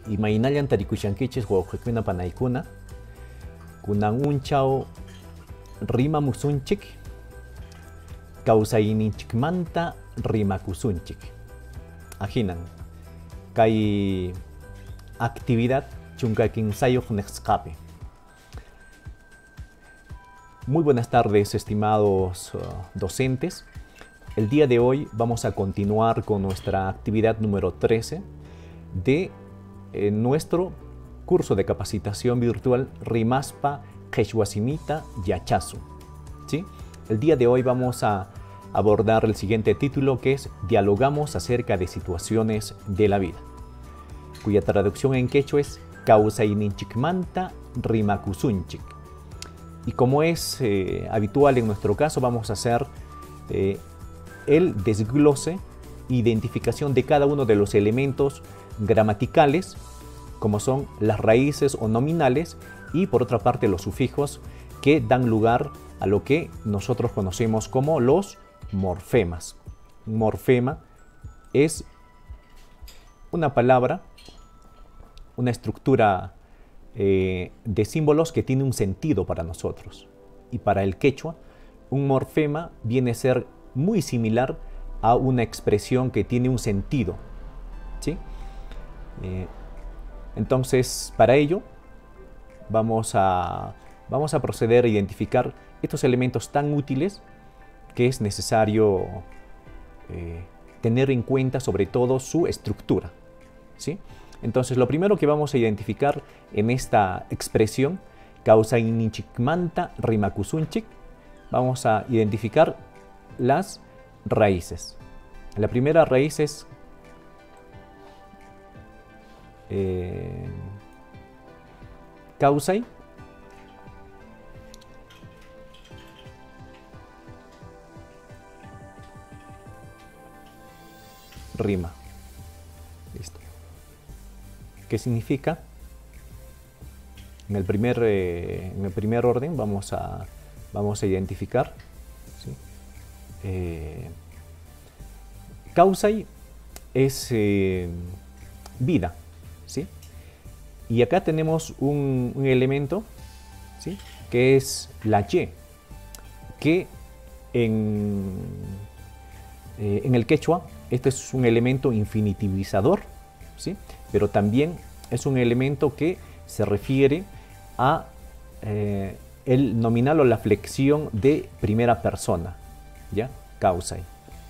Imainayan tarikushankichis wawqiykuna panaykuna kunan unchaw rimamusunchik kawsayninchikmanta rimakusunchik. Ahinan kay actividad chunka kinsayuq nisqapi. Muy buenas tardes, estimados docentes. El día de hoy vamos a continuar con nuestra actividad número 13 de nuestro curso de capacitación virtual Rimaspa Qhechwasimita Yachasu. ¿Sí? El día de hoy vamos a abordar el siguiente título, que es Dialogamos acerca de situaciones de la vida, cuya traducción en quechua es Kawsayninchikmanta rimakusunchik. Y como es habitual en nuestro caso, vamos a hacer el desglose, identificación de cada uno de los elementos gramaticales, como son las raíces o nominales, y por otra parte los sufijos que dan lugar a lo que nosotros conocemos como los morfemas. Un morfema es una palabra, una estructura de símbolos que tiene un sentido para nosotros. Y para el quechua, un morfema viene a ser muy similar a una expresión que tiene un sentido, ¿sí? Entonces, para ello, vamos a proceder a identificar estos elementos tan útiles que es necesario tener en cuenta, sobre todo, su estructura, ¿sí? Entonces, lo primero que vamos a identificar en esta expresión, Kawsayninchikmanta rimakusunchik, vamos a identificar las raíces. La primera raíz es Kawsay, rima. Listo. ¿Qué significa? En el primer orden vamos a identificar, ¿sí? Kawsay es vida, ¿sí? Y acá tenemos un elemento, ¿sí? Que es la Y, que en el quechua este es un elemento infinitivizador, ¿sí? Pero también es un elemento que se refiere a el nominal o la flexión de primera persona, ¿ya? Kawsay,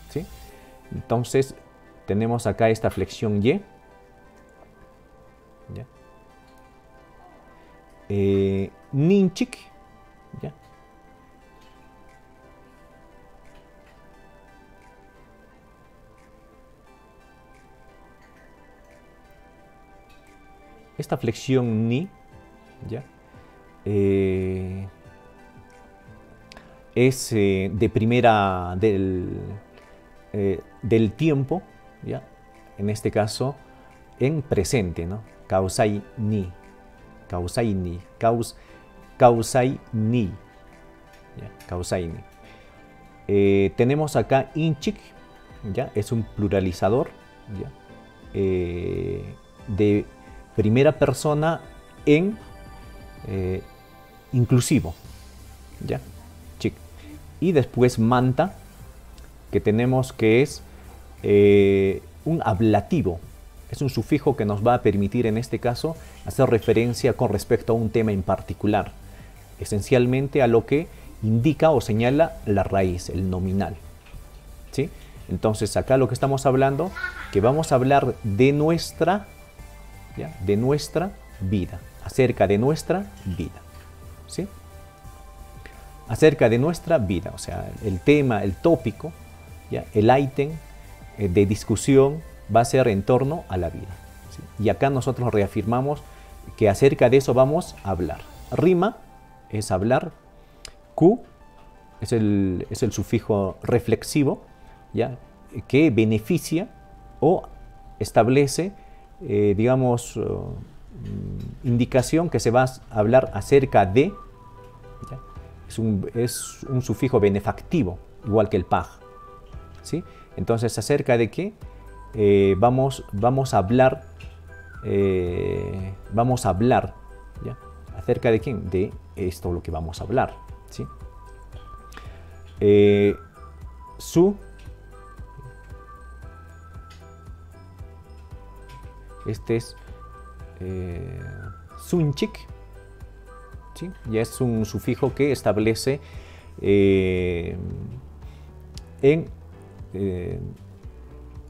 ¿sí? Entonces tenemos acá esta flexión Y, ¿ya? Ninchik, ¿ya? Esta flexión ni, ¿ya? Es de primera del tiempo, ¿ya? En este caso en presente, ¿no? Kawsay ni, Kawsay ni, Kawsay ni, ¿ya? Kawsay ni. Tenemos acá inchik, ¿ya? Es un pluralizador, ¿ya? De primera persona en inclusivo, ¿ya? Chic. Y después manta, que tenemos que es un ablativo. Es un sufijo que nos va a permitir en este caso hacer referencia con respecto a un tema en particular, esencialmente a lo que indica o señala la raíz, el nominal, ¿sí? Entonces acá lo que estamos hablando, que vamos a hablar de nuestra, ¿ya? De nuestra vida, acerca de nuestra vida, ¿sí? Acerca de nuestra vida, o sea, el tema, el tópico, ¿ya? El ítem de discusión va a ser en torno a la vida, ¿sí? Y acá nosotros reafirmamos que acerca de eso vamos a hablar. Rima es hablar, Q es el sufijo reflexivo, ¿ya? Que beneficia o establece, digamos, indicación que se va a hablar acerca de, ¿ya? Es un sufijo benefactivo, igual que el paj, ¿sí? Entonces, acerca de qué vamos a hablar vamos a hablar, ¿ya? ¿Acerca de quién? De esto lo que vamos a hablar, ¿sí? Su, este es sunchik, ¿sí? Ya es un sufijo que establece en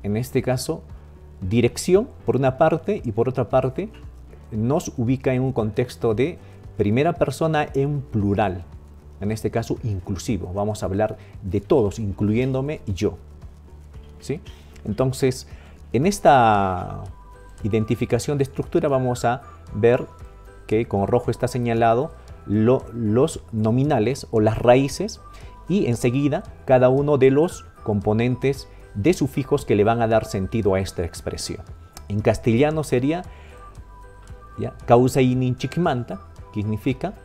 este caso dirección por una parte, y por otra parte nos ubica en un contexto de primera persona en plural, en este caso inclusivo. Vamos a hablar de todos, incluyéndome y yo, ¿sí? Entonces, en esta identificación de estructura vamos a ver que con rojo está señalado los nominales o las raíces, y enseguida cada uno de los componentes de sufijos que le van a dar sentido a esta expresión. En castellano sería kawsayninchikmanta, que significa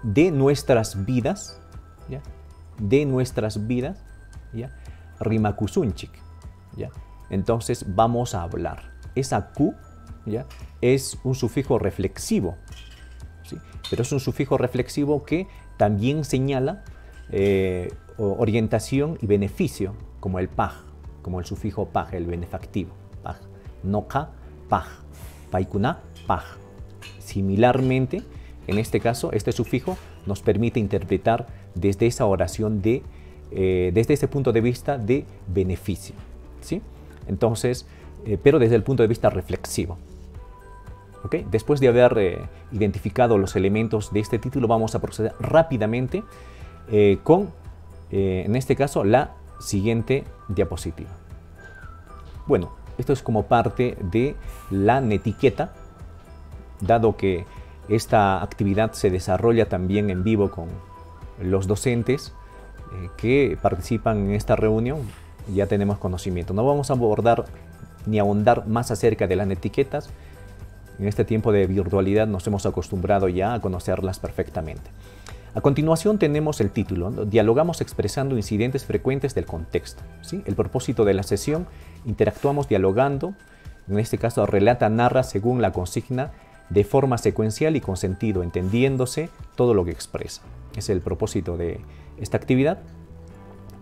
de nuestras vidas, ¿ya? De nuestras vidas, ¿ya? Rimakusunchik, ¿ya? Entonces vamos a hablar. Esa Q, ¿ya? Es un sufijo reflexivo, ¿sí? Pero es un sufijo reflexivo que también señala orientación y beneficio, como el paj, como el sufijo paj, el benefactivo, paj. Noka, paj. Paikuna, paj. Similarmente, en este caso, este sufijo nos permite interpretar desde esa oración desde ese punto de vista de beneficio, ¿sí? Entonces, pero desde el punto de vista reflexivo. ¿Okay? Después de haber identificado los elementos de este título, vamos a proceder rápidamente con, en este caso, la siguiente diapositiva. Bueno, esto es como parte de la netiqueta, dado que esta actividad se desarrolla también en vivo con los docentes que participan en esta reunión. Ya tenemos conocimiento. No vamos a abordar ni ahondar más acerca de las netiquetas. En este tiempo de virtualidad nos hemos acostumbrado ya a conocerlas perfectamente. A continuación tenemos el título, ¿no? Dialogamos expresando incidentes frecuentes del contexto, ¿sí? El propósito de la sesión: interactuamos dialogando, en este caso relata, narra según la consigna, de forma secuencial y con sentido, entendiéndose todo lo que expresa. Es el propósito de esta actividad.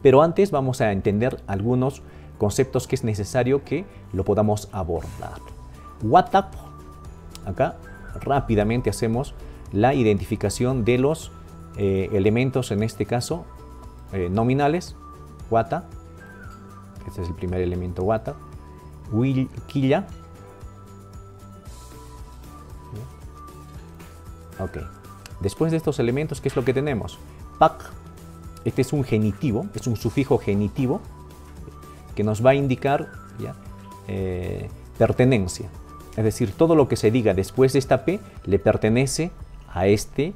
Pero antes vamos a entender algunos conceptos que es necesario que lo podamos abordar. WhatsApp, acá rápidamente hacemos la identificación de los elementos, en este caso nominales. Wata, este es el primer elemento, wata. Quilla. Ok. Después de estos elementos, ¿qué es lo que tenemos? Pak. Este es un genitivo, es un sufijo genitivo que nos va a indicar, ¿ya? Pertenencia. Es decir, todo lo que se diga después de esta P le pertenece a este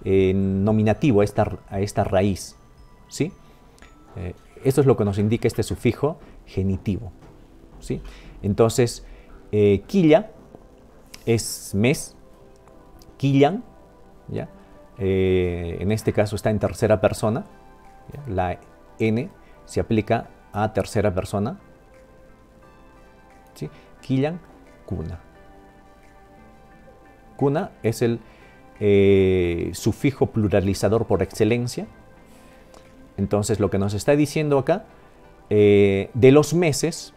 nominativo, a esta raíz, ¿sí? Eso es lo que nos indica este sufijo genitivo, ¿sí? Entonces, quilla es mes, quillan, ¿ya? En este caso está en tercera persona, ¿ya? La N se aplica a tercera persona, ¿sí? Quillan, cuna. Cuna es el sufijo pluralizador por excelencia. Entonces, lo que nos está diciendo acá, de los meses,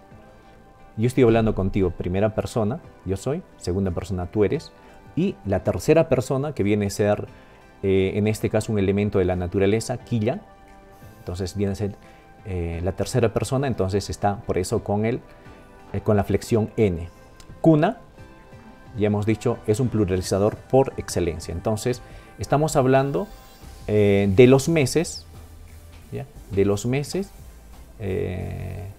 yo estoy hablando contigo, primera persona, yo soy, segunda persona, tú eres, y la tercera persona, que viene a ser, en este caso, un elemento de la naturaleza, quilla, entonces viene a ser la tercera persona, entonces está por eso con la flexión N. Cuna, ya hemos dicho, es un pluralizador por excelencia. Entonces, estamos hablando de los meses, ¿ya? De los meses, en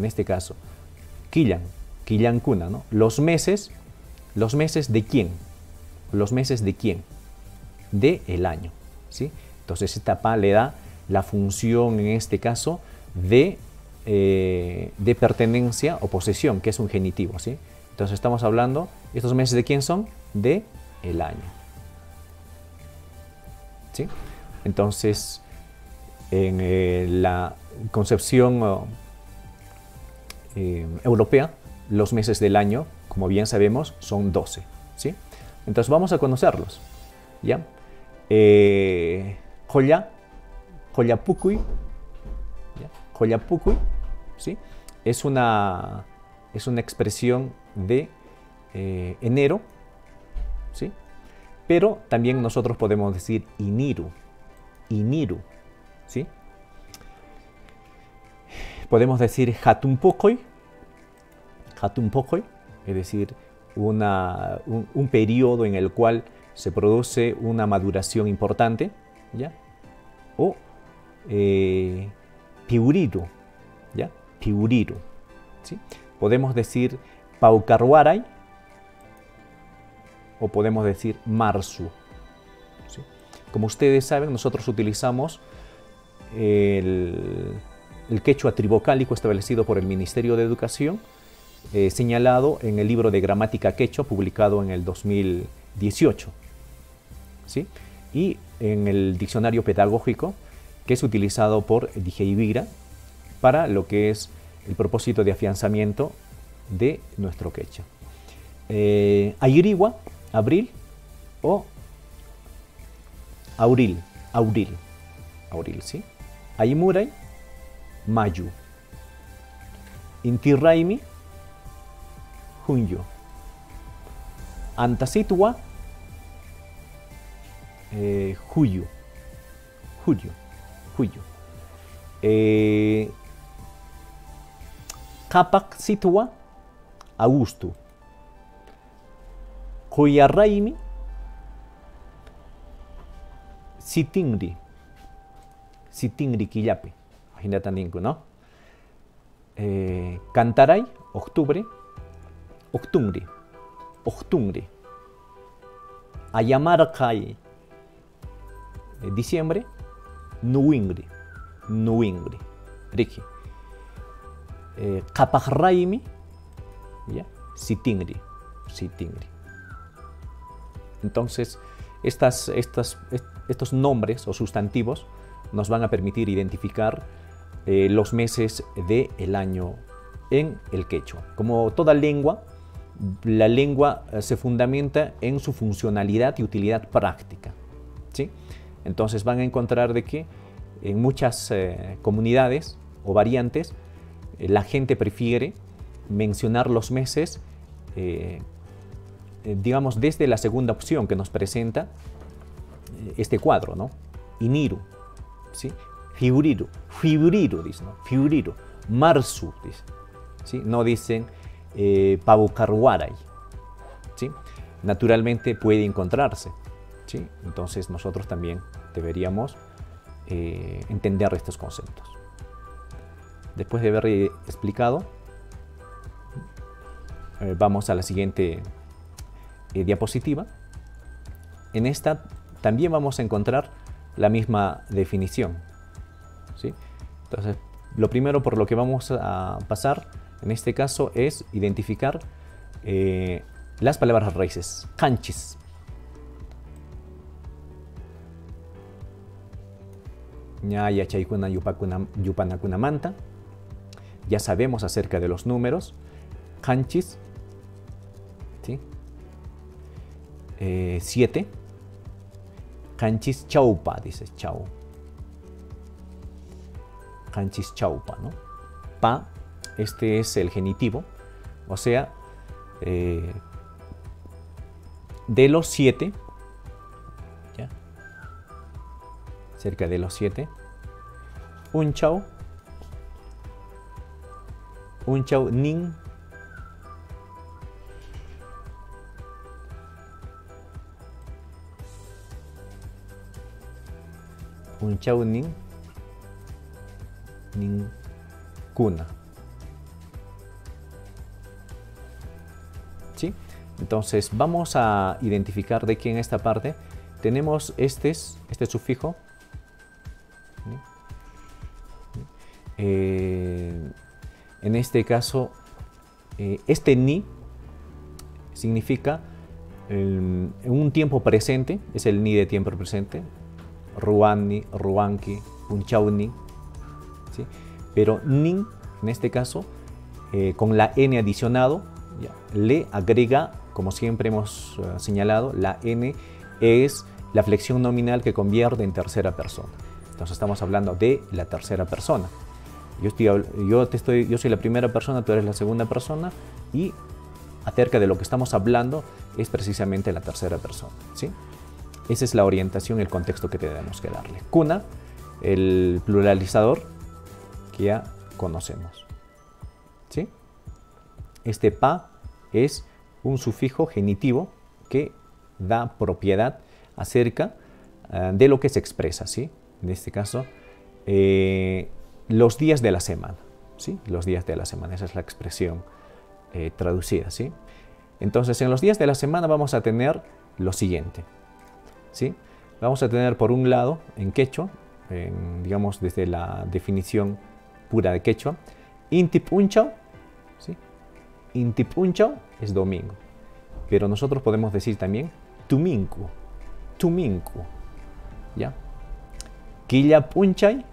este caso, quillan cuna, ¿no? Los meses ¿de quién? Los meses ¿de quién? De el año, ¿sí? Entonces, esta pa le da la función, en este caso, de pertenencia o posesión, que es un genitivo, ¿sí? Entonces estamos hablando, ¿estos meses de quién son? De el año, ¿sí? Entonces, en la concepción europea, los meses del año como bien sabemos, son 12. ¿Sí? Entonces vamos a conocerlos. ¿Ya? Joya, Joyapucuy, ¿ya? Joyapucuy, ¿sí? Es una expresión de enero, ¿sí? Pero también nosotros podemos decir Iniru, Iniru, ¿sí? Podemos decir Hatunpokoy, Hatunpokoy, es decir, un periodo en el cual se produce una maduración importante, ¿ya? O Piuriru, ¿ya? Piuriru, ¿sí? Podemos decir Paucarhuaray o podemos decir Marzu, ¿sí? Como ustedes saben, nosotros utilizamos el quechua trivocálico establecido por el Ministerio de Educación, señalado en el libro de gramática quechua publicado en el 2018, ¿sí? Y en el diccionario pedagógico que es utilizado por Dijeivira para lo que es el propósito de afianzamiento de nuestro quechua. Ayrigua, abril, o auril, auril, auril, ¿sí? Aymuray, mayu. Intirraimi, junio. Antasitwa, julio, julio, julio. Capac sitwa, agosto. Coyarraimi, sitingri, sitingri quillape. Imagínate, ¿no? Cantaray, octubre, octubre, octubre. Ayamarcay, diciembre, nuingri, nuingri. Riki. Capajraimi, ¿ya? Sitingri, sitingri. Entonces, estos nombres o sustantivos nos van a permitir identificar los meses del año en el quechua. Como toda lengua, la lengua se fundamenta en su funcionalidad y utilidad práctica, ¿sí? Entonces van a encontrar de que en muchas comunidades o variantes la gente prefiere mencionar los meses digamos desde la segunda opción que nos presenta este cuadro, ¿no? Iniru, ¿sí? Fiuriru, Fiuriru, dice, ¿no? Fiuriru, Marzu, dice, ¿sí? No dicen Paucarhuaray, ¿sí? Naturalmente puede encontrarse, ¿sí? Entonces nosotros también deberíamos entender estos conceptos. Después de haber explicado, vamos a la siguiente diapositiva. En esta también vamos a encontrar la misma definición, ¿sí? Entonces, lo primero por lo que vamos a pasar en este caso es identificar las palabras raíces. Canchis. Ñaya chaykuna yupanakuna manta. Ya sabemos acerca de los números. Canchis, ¿sí? 7. Canchis chaupa, dice chau. Canchis chaupa, ¿no? Pa, este es el genitivo, o sea, de los 7, ¿ya? Cerca de los 7, un chau nin, un chau nin, cuna. ¿Sí? Entonces vamos a identificar de que en esta parte tenemos este sufijo. En este caso, este ni significa en un tiempo presente, es el ni de tiempo presente. Ruani, ruanki, punchauni, ¿sí? Pero nin, en este caso, con la n adicionado, ¿ya? Le agrega, como siempre hemos señalado, la N es la flexión nominal que convierte en tercera persona. Entonces estamos hablando de la tercera persona. Yo soy la primera persona, tú eres la segunda persona, y acerca de lo que estamos hablando es precisamente la tercera persona, ¿sí? Esa es la orientación, el contexto que tenemos que darle. Cuna, el pluralizador que ya conocemos, ¿sí? Este pa es un sufijo genitivo que da propiedad acerca de lo que se expresa, ¿sí? En este caso, los días de la semana, ¿sí? Los días de la semana, esa es la expresión traducida, ¿sí? Entonces, en los días de la semana vamos a tener lo siguiente, ¿sí? Vamos a tener, por un lado, en quechua, digamos desde la definición pura de quechua, Intipunchau, ¿sí? Intipunchau es domingo, pero nosotros podemos decir también Tuminku, Tuminku, ¿ya? Quillapunchay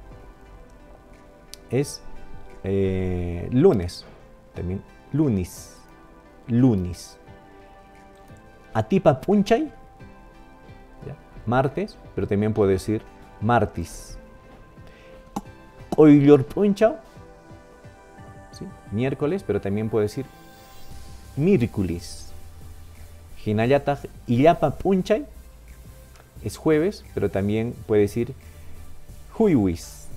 es lunes, también lunis, lunis. Atipapunchay, ¿ya? Martes, pero también puede decir martis. Oylorpunchau, ¿sí? Miércoles, pero también puede decir miércoles. Hinayata Illapapunchay es jueves, pero también puede decir juiwis.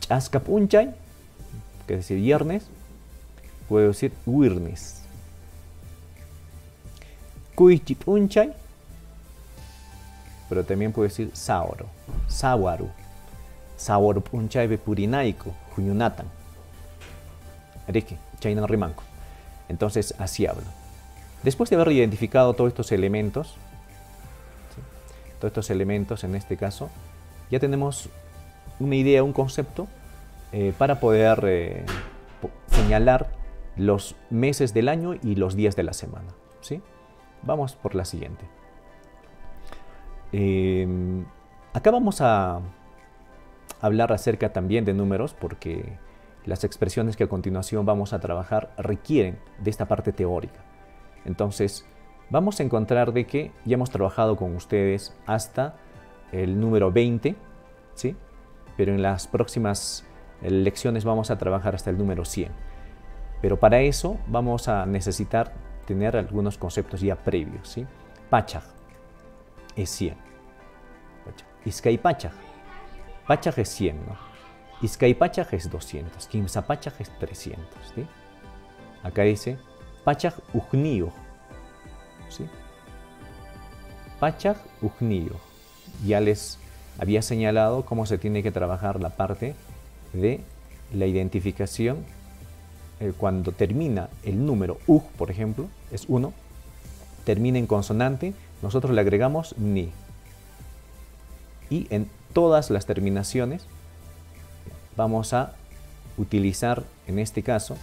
Chascapunchay, que es decir viernes, puede decir wirnes. Cuichipunchay, pero también puede decir sábado, sáwaru. Sábado punchay be purinaico, juñunatan. Rique, chainan rimanco. Entonces así hablo. Después de haber identificado todos estos elementos, ¿sí? Todos estos elementos en este caso, ya tenemos una idea, un concepto para poder señalar los meses del año y los días de la semana, ¿sí? Vamos por la siguiente. Acá vamos a hablar acerca también de números, porque las expresiones que a continuación vamos a trabajar requieren de esta parte teórica. Entonces, vamos a encontrar de que ya hemos trabajado con ustedes hasta el número 20, ¿sí? Pero en las próximas lecciones vamos a trabajar hasta el número 100. Pero para eso vamos a necesitar tener algunos conceptos ya previos, ¿sí? Pachaj es 100. Izcaipachaj. Pachaj es 100, ¿no? Izcaipachaj es 200. Quimsapachaj es 300, ¿sí? Acá dice Pachaj ujniyo, ¿sí? Pachaj ujniyo. Ya les había señalado cómo se tiene que trabajar la parte de la identificación. Cuando termina el número uj, por ejemplo, es 1, termina en consonante, nosotros le agregamos ni. Y en todas las terminaciones vamos a utilizar, en este caso,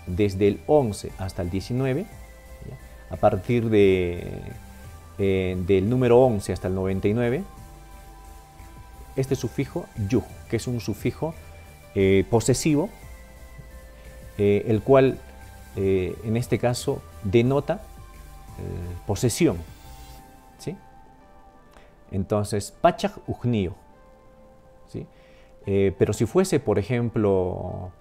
desde el 11 hasta el 19, ¿ya? A partir del número 11 hasta el 99, este sufijo yuj, que es un sufijo posesivo, el cual en este caso denota posesión, ¿sí? Entonces, pachaj ujniyo, ¿sí? Pero si fuese, por ejemplo,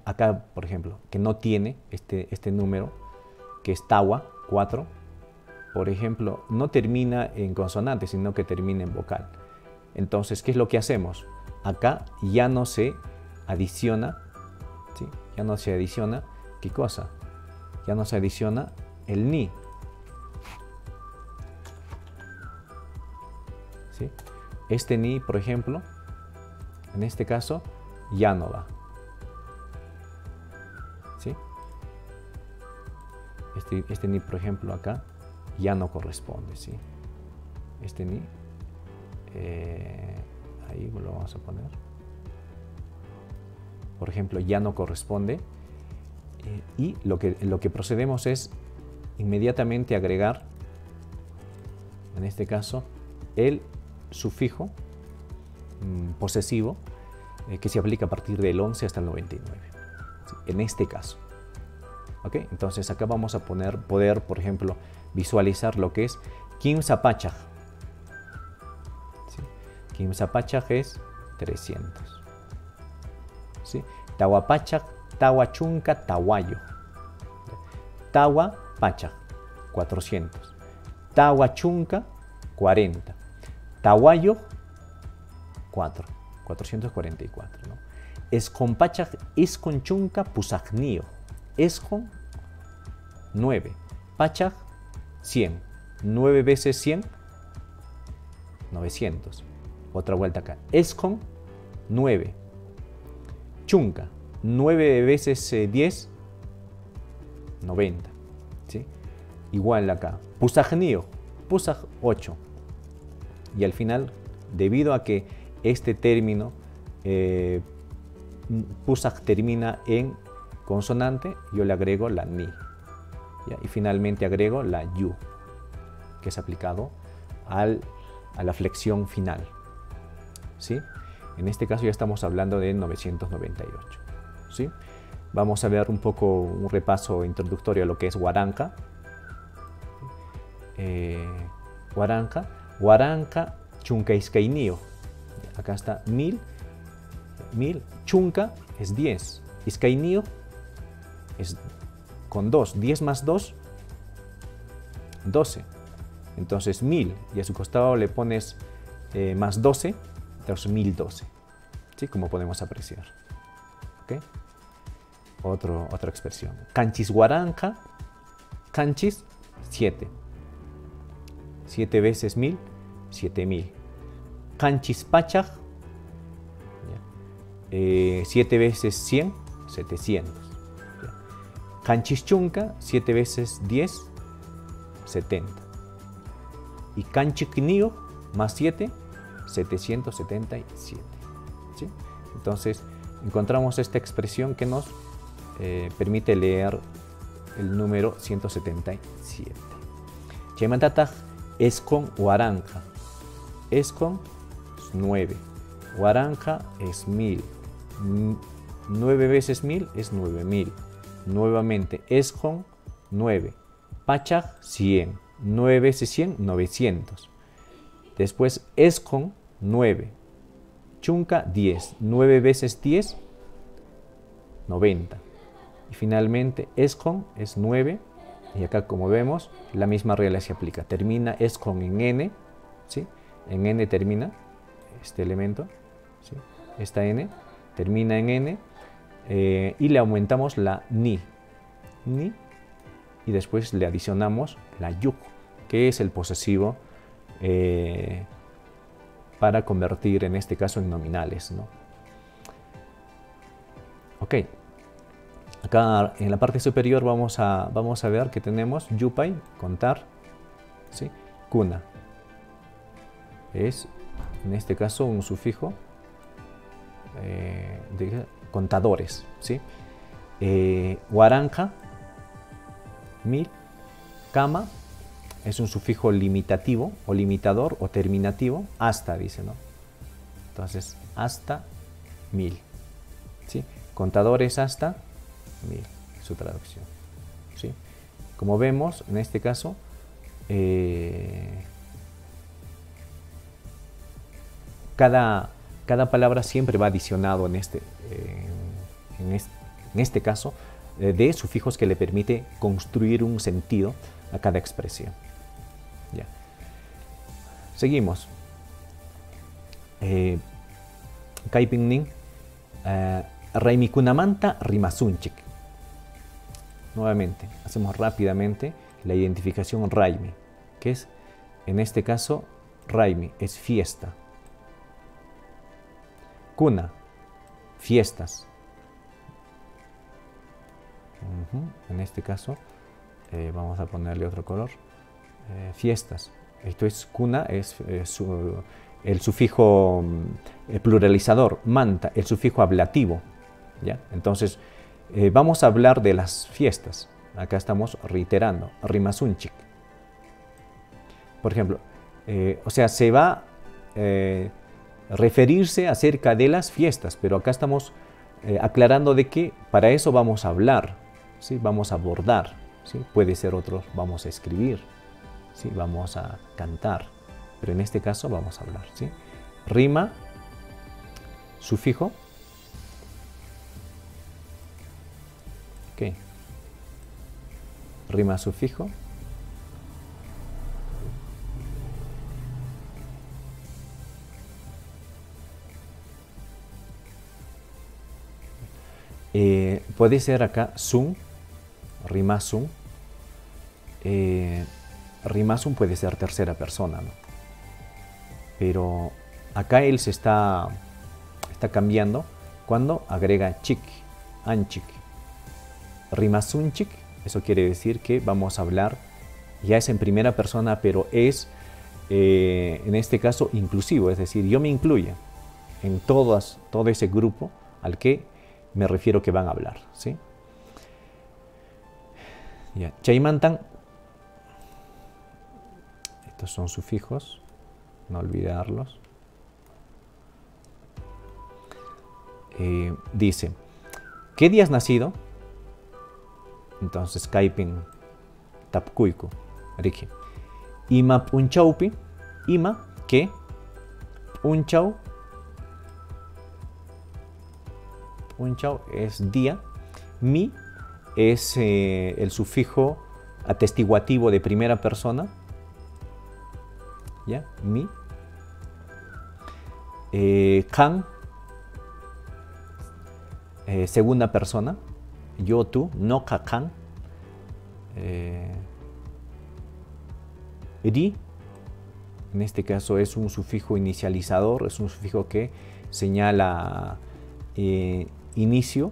acá, por ejemplo, que no tiene este número, que es tawa, 4, por ejemplo, no termina en consonante, sino que termina en vocal. Entonces, ¿qué es lo que hacemos? Acá ya no se adiciona, ¿sí? Ya no se adiciona, ¿qué cosa? Ya no se adiciona el ni, ¿sí? Este ni, por ejemplo, en este caso, ya no va, ¿sí? Este ni, por ejemplo, acá, ya no corresponde, ¿sí? Este ni, ahí lo vamos a poner. Por ejemplo, ya no corresponde. Y lo que procedemos es inmediatamente agregar, en este caso, el sufijo posesivo que se aplica a partir del 11 hasta el 99. ¿Sí? En este caso. ¿Ok? Entonces acá vamos a poder, por ejemplo, visualizar lo que es Kimsa Pachaj. ¿Sí? Kimsa Pachaj es 300. ¿Sí? Tawa Pachaj, Tawa Chunka, Tawayo. Tawa Pachaj, 400. Tawa Chunka, 40. Tawayo, 444. ¿no? Escon Pachaj, Escon Chunka, Pusajnío. Escon, 9. Pachaj, 100. 9 veces 100, 900. Otra vuelta acá. Escon, 9. Chunka, 9 veces 10, 90. ¿Sí? Igual acá. Pusajnío, Pusaj, 8. Y al final, debido a que este término, Pusaj termina en consonante, yo le agrego la ni. ¿Ya? Y finalmente agrego la yu, que es aplicado a la flexión final. ¿Sí? En este caso ya estamos hablando de 998. ¿Sí? Vamos a ver un poco un repaso introductorio a lo que es Huaranca. Huaranca, Chunka Iscainio. Acá está 1000. Chunka es 10. Iscainio es con 2. 10 más 2, 12. Entonces 1000 y a su costado le pones más 12, entonces 1012. ¿Sí? Como podemos apreciar. ¿Okay? Otra expresión. Canchis Huaranca, Canchis 7. 7 veces 1000, 7000. Canchis Pachaj, 7 veces 100, 700. Canchis Chunka, 7 veces 10, 70. Y Canchicnio más 7, 777. ¿Sí? Entonces, encontramos esta expresión que nos permite leer el número 177. Chaymantataq Escon Huaranca. Escon es 9. Huaranca es 1000. 9 veces 1000 es 9000. Nuevamente, Escon 9. Pachaj 100. 9 veces 100, 900. Después, Escon 9. Chunka 10. 9 veces 10, 90. Y finalmente, Escon es 9. Y acá, como vemos, la misma regla se aplica. Termina Escon en N. ¿Sí? En N termina este elemento. ¿Sí? Esta N termina en N. Y le aumentamos la Ni. Ni. Y después le adicionamos la Yuk, que es el posesivo para convertir en este caso en nominales, ¿no? Ok. Acá en la parte superior vamos a ver que tenemos Yupay, contar, ¿sí? Kuna. Es en este caso un sufijo de contadores, ¿sí? Huaranca, 1000. Kama es un sufijo limitativo o limitador o terminativo, hasta, dice, ¿no? Entonces, hasta 1000. ¿Sí? Contadores hasta 1000, su traducción. ¿Sí? Como vemos, en este caso, cada palabra siempre va adicionado en este caso de sufijos que le permite construir un sentido a cada expresión. Ya. Seguimos. Kaipingning Raimikunamanta Rimasunchik. Nuevamente, hacemos rápidamente la identificación Raimi, que es, en este caso, Raimi es fiesta. Kuna, fiestas. En este caso, vamos a ponerle otro color. Fiestas. Esto es kuna, es el sufijo pluralizador. Manta, el sufijo ablativo. ¿Ya? Entonces, vamos a hablar de las fiestas. Acá estamos reiterando. Rimasunchik. Por ejemplo, o sea, se va referirse acerca de las fiestas, pero acá estamos aclarando de que para eso vamos a hablar, ¿sí? Vamos a abordar, ¿sí? Puede ser otros, vamos a escribir, ¿sí? Vamos a cantar, pero en este caso vamos a hablar, ¿sí? Rima, sufijo, ok, rima, sufijo, puede ser acá sun, rimasum. Rimasum puede ser tercera persona, ¿no? Pero acá él se está cambiando cuando agrega chic, anchic. Rimasunchik, eso quiere decir que vamos a hablar, ya es en primera persona, pero es en este caso inclusivo, es decir, yo me incluyo en todo ese grupo al que me refiero que van a hablar, ¿sí? Ya, chaymantan, estos son sufijos, no olvidarlos. Dice, ¿qué día has nacido? Entonces, kaipin tapkuiku, rigi. Ima punchaupi, ima, ¿qué? Punchau, punchau es día, mi es el sufijo atestiguativo de primera persona, ¿ya? Mi. Kan, segunda persona, yo, tú, no kakan. Ri, en este caso es un sufijo inicializador, es un sufijo que señala inicio,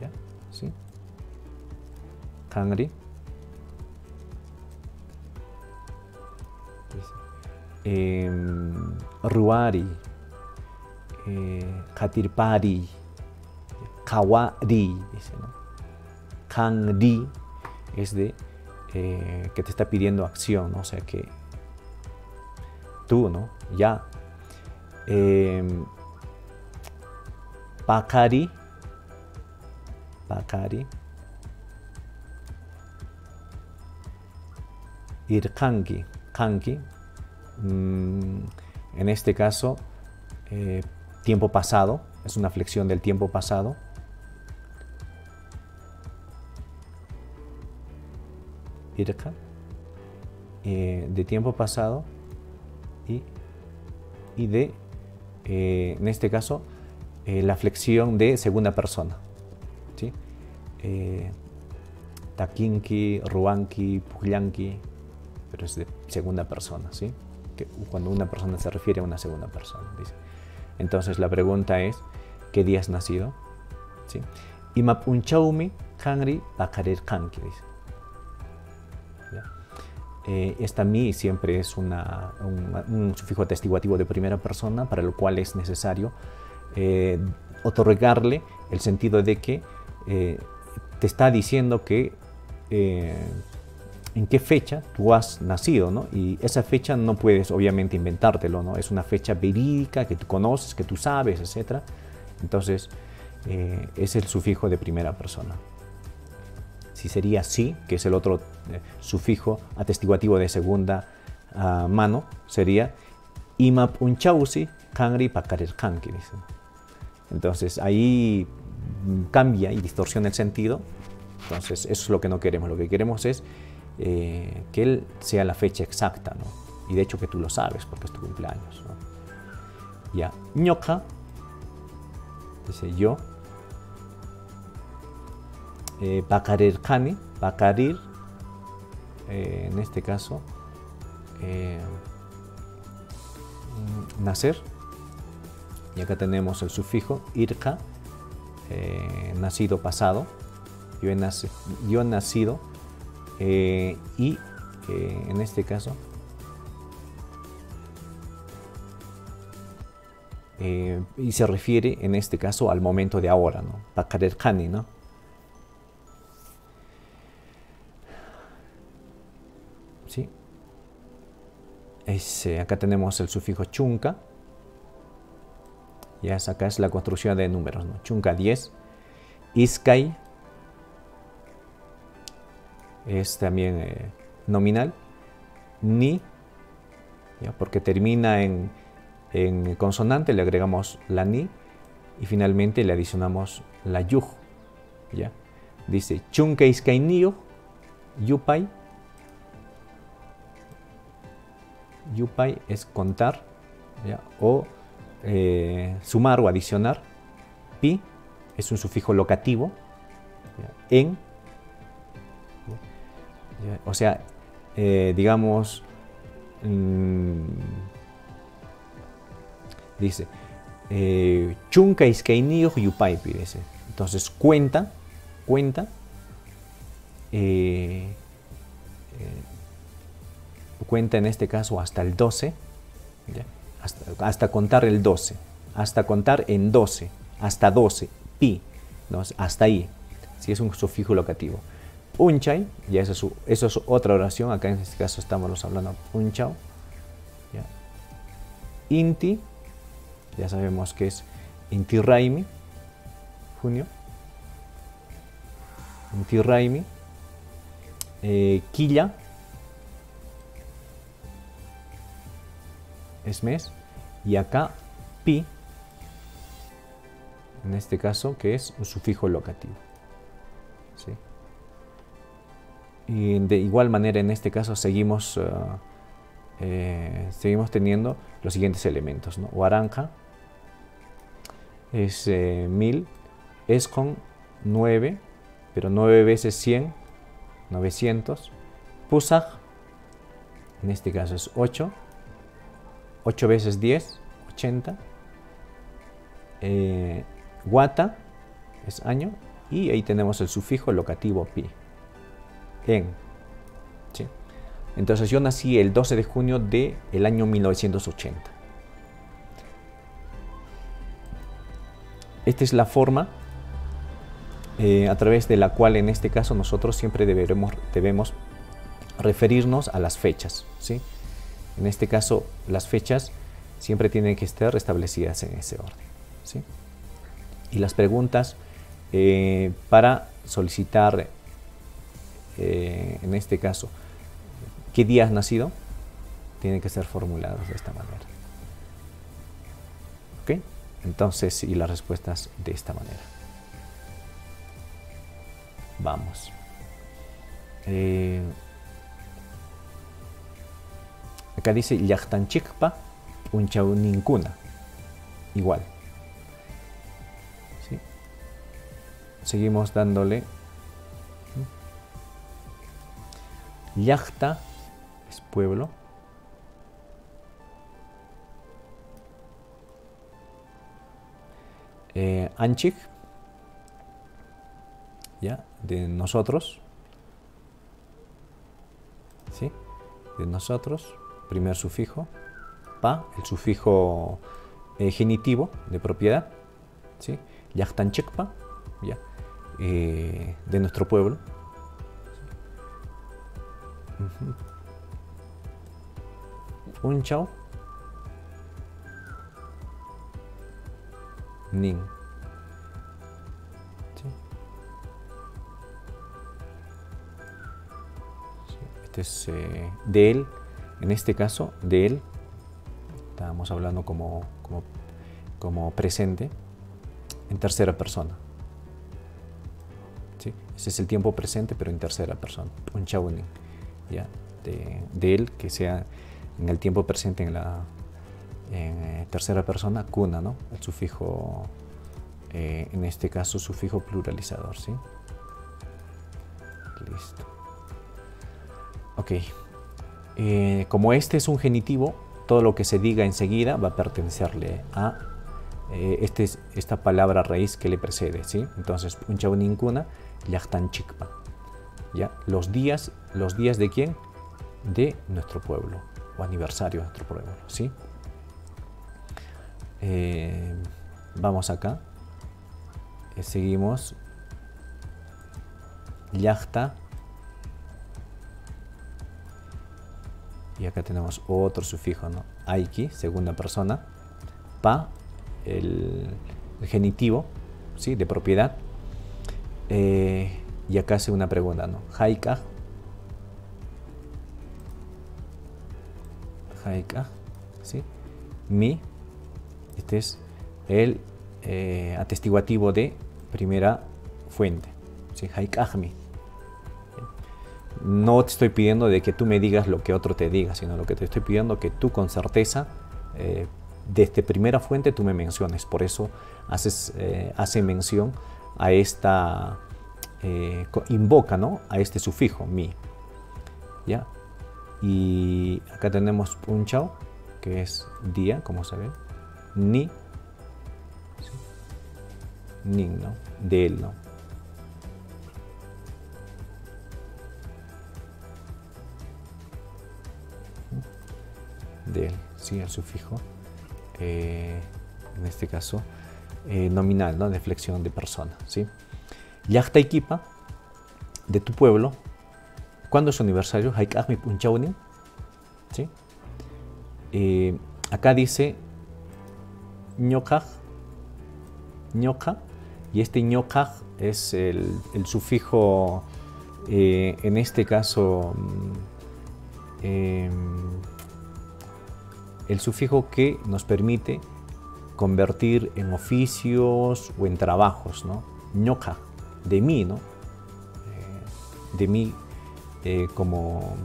¿ya? ¿Sí? Kanri. Ruari, Katirpari, Kawari, dice, ¿no? Kanri es de que te está pidiendo acción, ¿no? O sea que tú, ¿no? Ya. Bakari, Bakari, Irkanki, Kanki, en este caso, tiempo pasado, es una flexión del tiempo pasado. Irka, de tiempo pasado y de, en este caso, la flexión de segunda persona, ¿sí? Takinki, ruanki, pujanki, pero es de segunda persona, ¿sí? Que cuando una persona se refiere a una segunda persona, dice. Entonces la pregunta es, ¿qué día has nacido? ¿Sí? Imapunchaumi kanri bakarer kanki, dice. Esta mi siempre es un sufijo atestiguativo de primera persona, para lo cual es necesario otorgarle el sentido de que te está diciendo que en qué fecha tú has nacido, ¿no? Y esa fecha no puedes obviamente inventártelo, ¿no? Es una fecha verídica que tú conoces, que tú sabes, etc. Entonces es el sufijo de primera persona. Si sería sí, que es el otro sufijo atestiguativo de segunda mano, sería imap unchausi kanri pakarer kanki. Entonces ahí cambia y distorsiona el sentido. Entonces eso es lo que no queremos. Lo que queremos es que él sea la fecha exacta, ¿no? Y de hecho que tú lo sabes porque es tu cumpleaños, ¿no? Ya, ñoka, dice yo. Bakarir Kani, Bakarir, en este caso, nacer, y acá tenemos el sufijo irka, nacido pasado, yo he nacido, y en este caso, y se refiere en este caso al momento de ahora, ¿no? Bakarir Kani, ¿no? ¿Sí? Acá tenemos el sufijo chunka, Ya acá es la construcción de números, ¿no? Chunka 10. Iskay es también nominal. Ni, ¿ya? Porque termina en consonante, le agregamos la ni y finalmente le adicionamos la yuj. ¿Ya? Dice chunka iskay niyo yupay. Yupay es contar, ¿ya? O sumar o adicionar. Pi es un sufijo locativo, ¿ya? En, ¿ya? O sea, digamos, dice chunka iskay niyo yupay, dice. Entonces cuenta cuenta en este caso hasta el 12, ¿ya? Hasta contar el 12, hasta contar en 12, hasta 12, pi, ¿no? Hasta ahí, si es un sufijo locativo. Unchay, ya eso es otra oración, acá en este caso estamos hablando unchao. ¿Ya? Inti, ya sabemos que es inti raimi, junio. Inti raimi. Quilla es mes, y acá pi, en este caso, que es un sufijo locativo. ¿Sí? Y de igual manera, en este caso, seguimos teniendo los siguientes elementos, ¿no? Waranja es 1000, es con 9, pero 9 veces 100, 900. Pusaj, en este caso es 8, 8 veces 10, 80. Guata es año, y ahí tenemos el sufijo locativo pi, en. ¿Sí? Entonces yo nací el 12 de junio del año 1980. Esta es la forma a través de la cual en este caso nosotros siempre debemos referirnos a las fechas, ¿sí? En este caso las fechas siempre tienen que estar establecidas en ese orden, ¿sí? Y las preguntas para solicitar, en este caso, ¿qué día has nacido?, tienen que ser formuladas de esta manera. ¿Ok? Entonces, y las respuestas de esta manera. Vamos. Acá dice llaqtanchikpa unchawninkuna. Igual. ¿Sí? Seguimos dándole. Llaqta es pueblo. Anchik, ¿ya? De nosotros, ¿sí? De nosotros, primer sufijo. Pa, el sufijo genitivo de propiedad, ¿sí? Llaqtanchikpa, ¿ya? De nuestro pueblo. Unchao, nin. ¿Sí? Sí, este es de él, en este caso, de él. Estábamos hablando como presente en tercera persona. ¿Sí? Ese es el tiempo presente, pero en tercera persona. Unchao, nin. ¿Ya? De él, que sea en el tiempo presente en tercera persona, kuna, ¿no? El sufijo, en este caso, sufijo pluralizador, ¿sí? Listo. Ok. Como este es un genitivo, todo lo que se diga enseguida va a pertenecerle a esta palabra raíz que le precede, ¿sí? Entonces, unchawninkuna, llaqtanchikpa. ¿Ya? Los días de quién? De nuestro pueblo, o aniversario de nuestro pueblo, ¿sí? Vamos acá, seguimos. Llaqta, y acá tenemos otro sufijo, ¿no? Aiki, segunda persona. Pa, el genitivo, ¿sí? De propiedad. Y acá hace una pregunta, ¿no? Haikaj. Haikaj, ¿sí? Mi. Este es el atestiguativo de primera fuente, ¿sí? Haikajmi. No te estoy pidiendo de que tú me digas lo que otro te diga, sino lo que te estoy pidiendo que tú con certeza, desde primera fuente, tú me menciones. Por eso hace mención a esta, invoca, ¿no? A este sufijo, mi. ¿Ya? Y acá tenemos punchao, que es día, como se ve. Ni. ¿Sí? Nin, ¿no? De él, ¿no? De él, ¿sí? El sufijo. En este caso, nominal, ¿no? De flexión de persona, ¿sí? Llaqtaykipa, de tu pueblo. ¿Cuándo es su aniversario? Haikajmi punchaunin, ¿sí? Acá dice ñokaj, ñoka, y este ñokaj es el sufijo, en este caso, el sufijo que nos permite convertir en oficios o en trabajos, ¿no? Ñoka, de mí, ¿no? De mí, como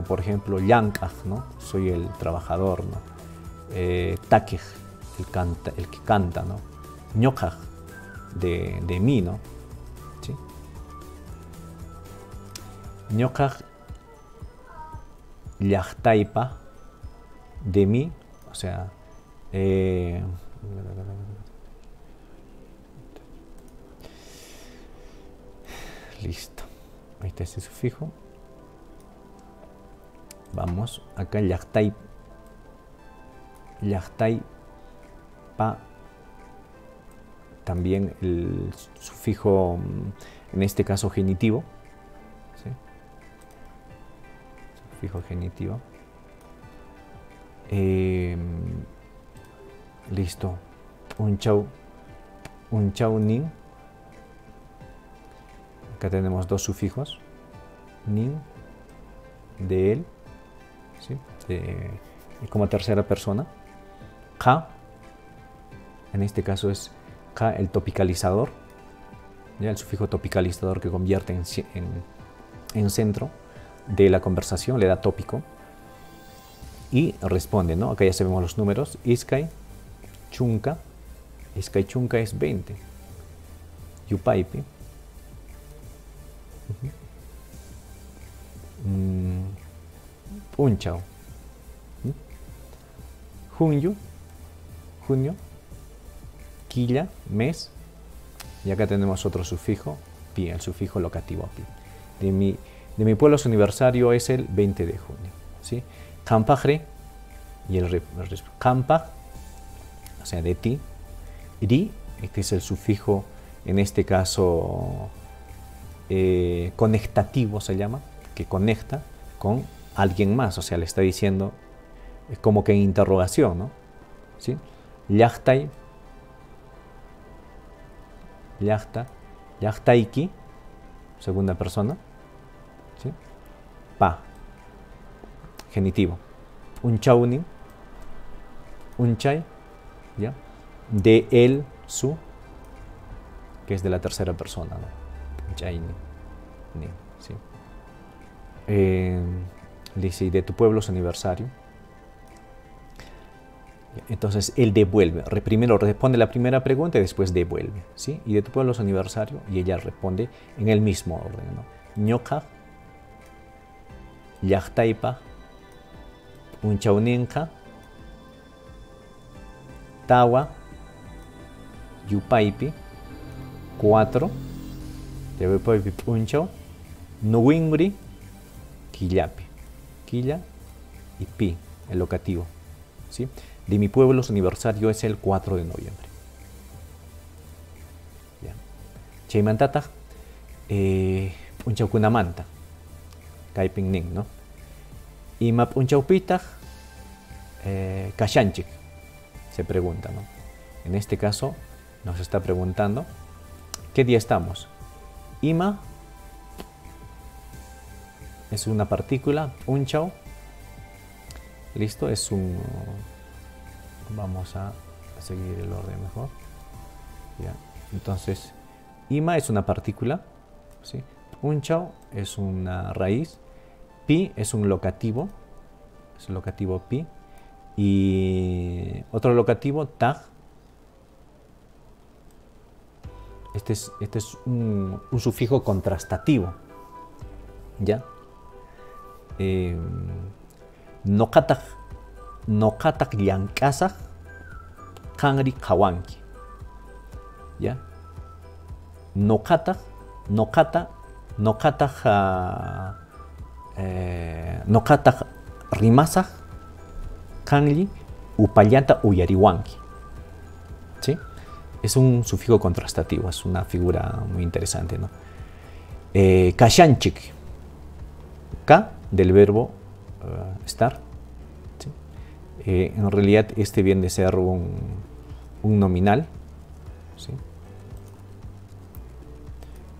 por ejemplo, llankaj, ¿no? Soy el trabajador, ¿no? Takej, el que canta, ¿no? Ñokaj, de mí, ¿no? ¿Sí? Ñokaj llaqtaypa, de mí, o sea, listo. Ahí está ese sufijo. Vamos, acá llaqtaypa, también el sufijo, en este caso genitivo, ¿sí? Sufijo genitivo. Listo. Unchau nin. Acá tenemos dos sufijos. Nin, de él, ¿sí? Como tercera persona. Ka, en este caso es ka, el topicalizador, ¿ya? El sufijo topicalizador que convierte en centro de la conversación, le da tópico. Y responde, ¿no? Acá ya sabemos los números. Iskay chunka. Iskay chunka es 20. Yupaypi. Punchao. Junio. Quilla, mes. Y acá tenemos otro sufijo, pi, el sufijo locativo pi. De mi pueblo su aniversario es el 20 de junio. ¿Sí? Campajre, y el campa, o sea, de ti. Ri, este es el sufijo, en este caso, conectativo se llama, que conecta con alguien más, o sea, le está diciendo, es como que en interrogación, ¿no? ¿Sí? Llaqtay, llaqtayki, segunda persona, ¿sí? Pa, genitivo. Unchaunin, unchay, ¿ya? De él, su, que es de la tercera persona, ¿no? Unchayni, ¿sí? Dice, de tu pueblo su aniversario. Entonces él devuelve, primero responde la primera pregunta y después devuelve, ¿sí? Y de tu pueblo su aniversario, y ella responde en el mismo orden, ¿no? Ñoqa, llaqtaypa, unchauninqa, tawa, yupaypi, 4, yupaypi punchau, nuwinri, quillapi, quilla y pi, el locativo, ¿sí? De mi pueblo su aniversario es el 4 de noviembre. Chaymantataq, punchaukunamanta, kaypin nin, ¿no? Ima punchaupitaq, kashanchik, se pregunta, ¿no? En este caso nos está preguntando ¿qué día estamos? Ima es una partícula, unchao, listo, es un... Vamos a seguir el orden mejor. Ya. Entonces, ima es una partícula, ¿sí? Unchao es una raíz, pi es un locativo, es el locativo pi, y otro locativo, tag. Este es un sufijo contrastativo, ¿ya? Nokatak llank'asaq qanri qhawanki, ¿ya? Nokatak rimasaq qanri upallanta uyariwanki, ¿sí? Es un sufijo contrastativo, es una figura muy interesante, ¿no? Kashanchik, K del verbo estar, ¿sí? En realidad este viene de ser un nominal, ¿sí?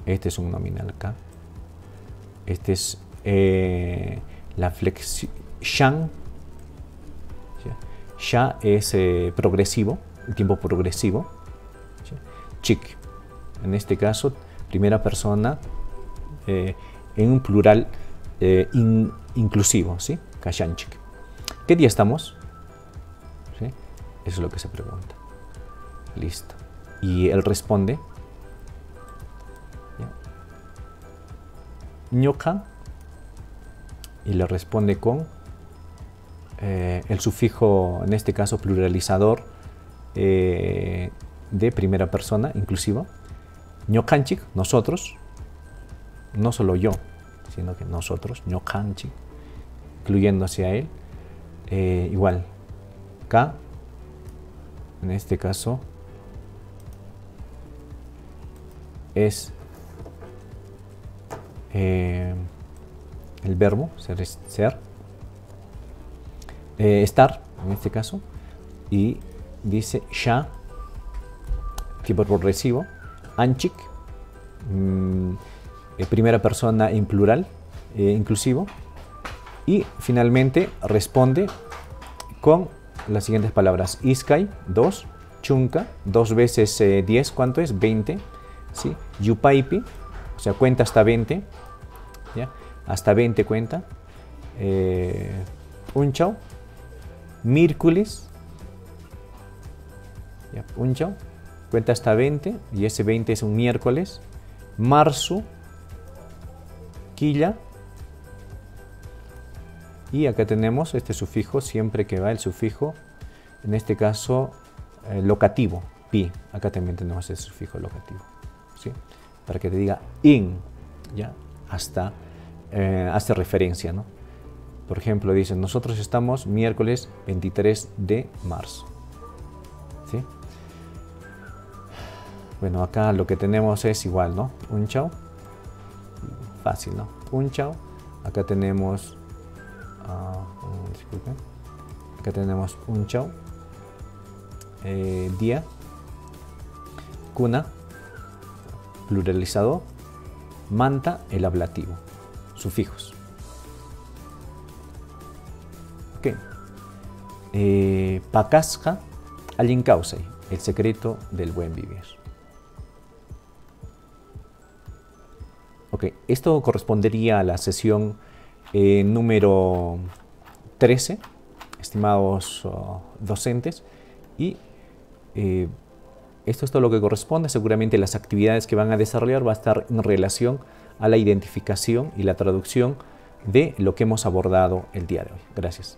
Este es un nominal K. Este es la flexión, shan. Sha es progresivo, el tiempo progresivo. ¿Sí? Chik, en este caso, primera persona en un plural inclusivo, ¿sí? Kashanchik. ¿Qué día estamos? ¿Sí? Eso es lo que se pregunta. Listo. Y él responde. Ñoka. Y le responde con el sufijo, en este caso pluralizador, de primera persona, inclusivo. Ñokanchik, nosotros. No solo yo, sino que nosotros, ñokanchik, incluyendo hacia él. Igual, K, en este caso, es el verbo, ser, estar, en este caso, y dice sha, tiempo progresivo, anchik, primera persona en plural, inclusivo, y finalmente responde con las siguientes palabras: iskay, 2, chunka, 2 veces 10, ¿cuánto es? 20, ¿sí? Yupaipi, o sea, cuenta hasta 20, ¿ya? Hasta 20 cuenta. Unchao, miércoles, ¿ya? Unchao, cuenta hasta 20, y ese 20 es un miércoles. Marzo, quilla, y acá tenemos este sufijo, siempre que va el sufijo, en este caso locativo, pi, acá también tenemos el sufijo locativo, ¿sí? Para que te diga in, ya, hasta hace referencia, ¿no? Por ejemplo, dicen, nosotros estamos miércoles 23 de marzo, ¿sí? Bueno, acá lo que tenemos es igual, ¿no? Unchao, fácil, ¿no? Unchao, acá tenemos, disculpen, acá tenemos unchao, día, cuna, pluralizado, manta, el ablativo, sufijos. Ok. Pakasqa allinkausay, el secreto del buen vivir. Ok, esto correspondería a la sesión número 13, estimados docentes, y esto es todo lo que corresponde. Seguramente las actividades que van a desarrollar va a estar en relación a la identificación y la traducción de lo que hemos abordado el día de hoy. Gracias.